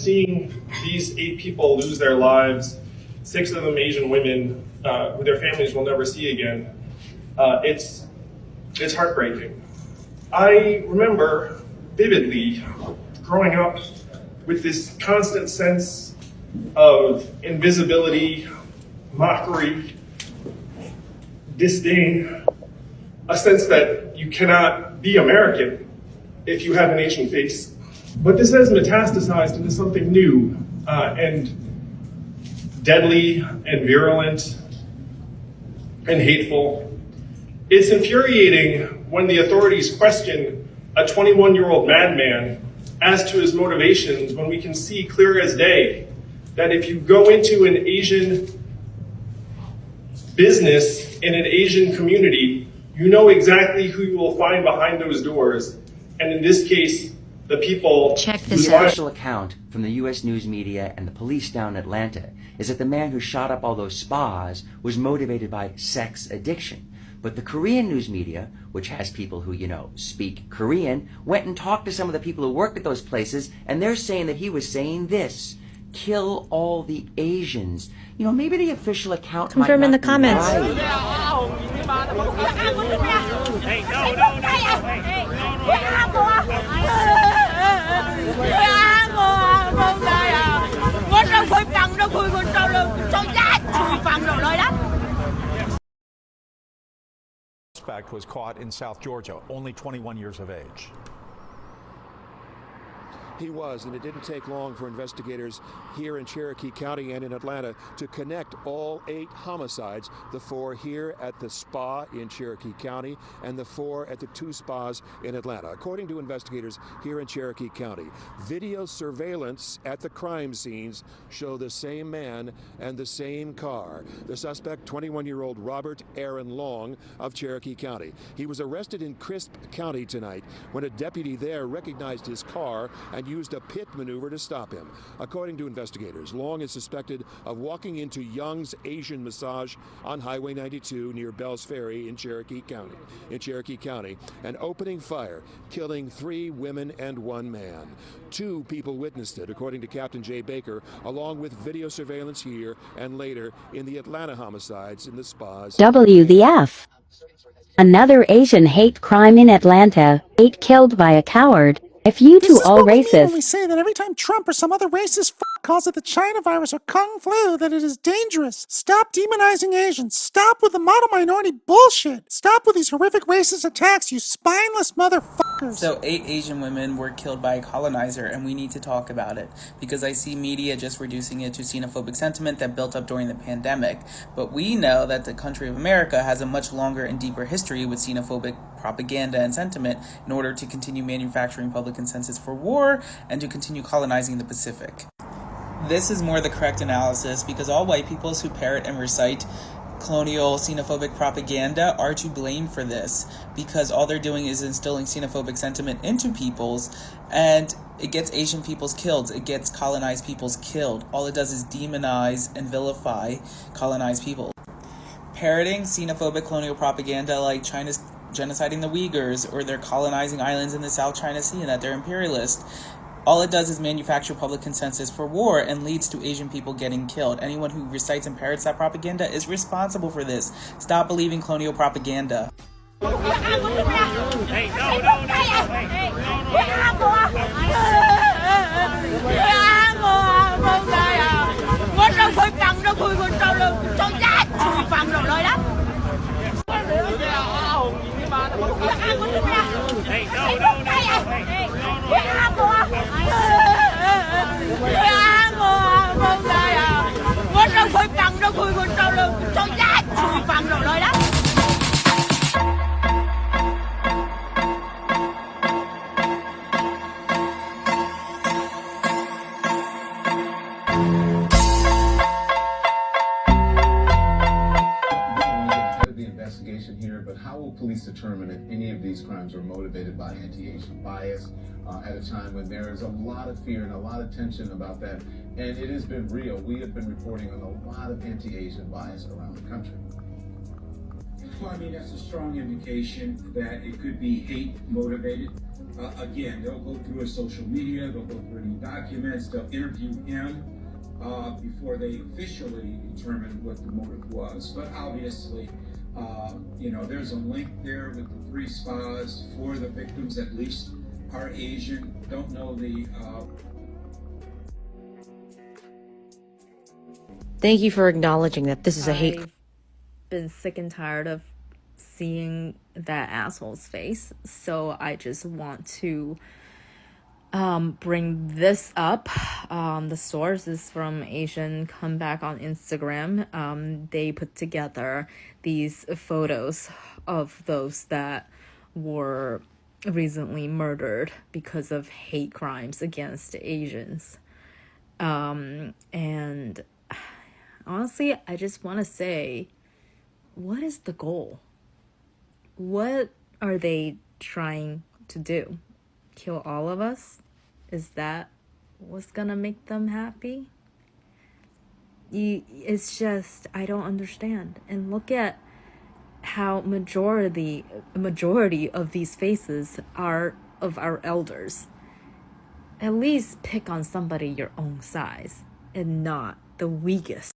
seeing these 8 people lose their lives, 6 of them Asian women, who their families will never see again, it's heartbreaking. I remember vividly growing up with this constant sense of invisibility, mockery, disdain, a sense that you cannot be American if you have an Asian face. But this has metastasized into something new and deadly and virulent and hateful. It's infuriating when the authorities question a 21-year-old madman as to his motivations, when we can see clear as day that if you go into an Asian business in an Asian community, you know exactly who you will find behind those doors. And in this case, the people... Check this out. The official account from the U.S. news media and the police down in Atlanta is that the man who shot up all those spas was motivated by sex addiction. But the Korean news media, which has people who, speak Korean, went and talked to some of the people who work at those places, and they're saying that he was saying this: kill all the Asians. Maybe the official account confirm might in the not comments. Be Suspect was caught in South Georgia, only 21 years of age. He was, and it didn't take long for investigators here in Cherokee County and in Atlanta to connect all 8 homicides, the 4 here at the spa in Cherokee County and the 4 at the 2 spas in Atlanta. According to investigators here in Cherokee County, video surveillance at the crime scenes show the same man and the same car. The suspect, 21-year-old Robert Aaron Long of Cherokee County. He was arrested in Crisp County tonight when a deputy there recognized his car and used a pit maneuver to stop him. According to investigators, Long is suspected of walking into Young's Asian Massage on Highway 92 near Bells Ferry in Cherokee County, and opening fire, killing 3 women and 1 man. 2 people witnessed it, according to Captain Jay Baker, along with video surveillance here and later in the Atlanta homicides in the spas. WTF. Another Asian hate crime in Atlanta, 8 killed by a coward. If you two all racist. This is what we mean when we say that every time Trump or some other racist calls it the China virus or Kung flu, that it is dangerous. Stop demonizing Asians. Stop with the model minority bullshit. Stop with these horrific racist attacks, you spineless motherfuckers. So 8 Asian women were killed by a colonizer, and we need to talk about it, because I see media just reducing it to xenophobic sentiment that built up during the pandemic. But we know that the country of America has a much longer and deeper history with xenophobic propaganda and sentiment in order to continue manufacturing public consensus for war and to continue colonizing the Pacific. This is more the correct analysis, because all white peoples who parrot and recite colonial xenophobic propaganda are to blame for this, because all they're doing is instilling xenophobic sentiment into peoples, and it gets Asian peoples killed, it gets colonized peoples killed. All it does is demonize and vilify colonized people. Parroting xenophobic colonial propaganda like China's genociding the Uyghurs, or they're colonizing islands in the South China Sea and that they're imperialist, all it does is manufacture public consensus for war and leads to Asian people getting killed. Anyone who recites and parrots that propaganda is responsible for this. Stop believing colonial propaganda. Here, but how will police determine if any of these crimes are motivated by anti-Asian bias at a time when there is a lot of fear and a lot of tension about that? And it has been real. We have been reporting on a lot of anti-Asian bias around the country. Well, I mean, that's a strong indication that it could be hate motivated. Again, they'll go through his social media, they'll go through any documents, they'll interview him before they officially determine what the motive was. But obviously, there's a link there with the 3 spas. 4 of the victims, at least, are Asian. Don't know the. Thank you for acknowledging that this is a hate. I've been sick and tired of seeing that asshole's face, so I just want to bring this up. The source is from Asian Comeback on Instagram. They put together these photos of those that were recently murdered because of hate crimes against Asians. And honestly, I just want to say, what is the goal? What are they trying to do? Kill all of us? Is that what's gonna make them happy? It's just, I don't understand. And look at how majority of these faces are of our elders. At least pick on somebody your own size and not the weakest.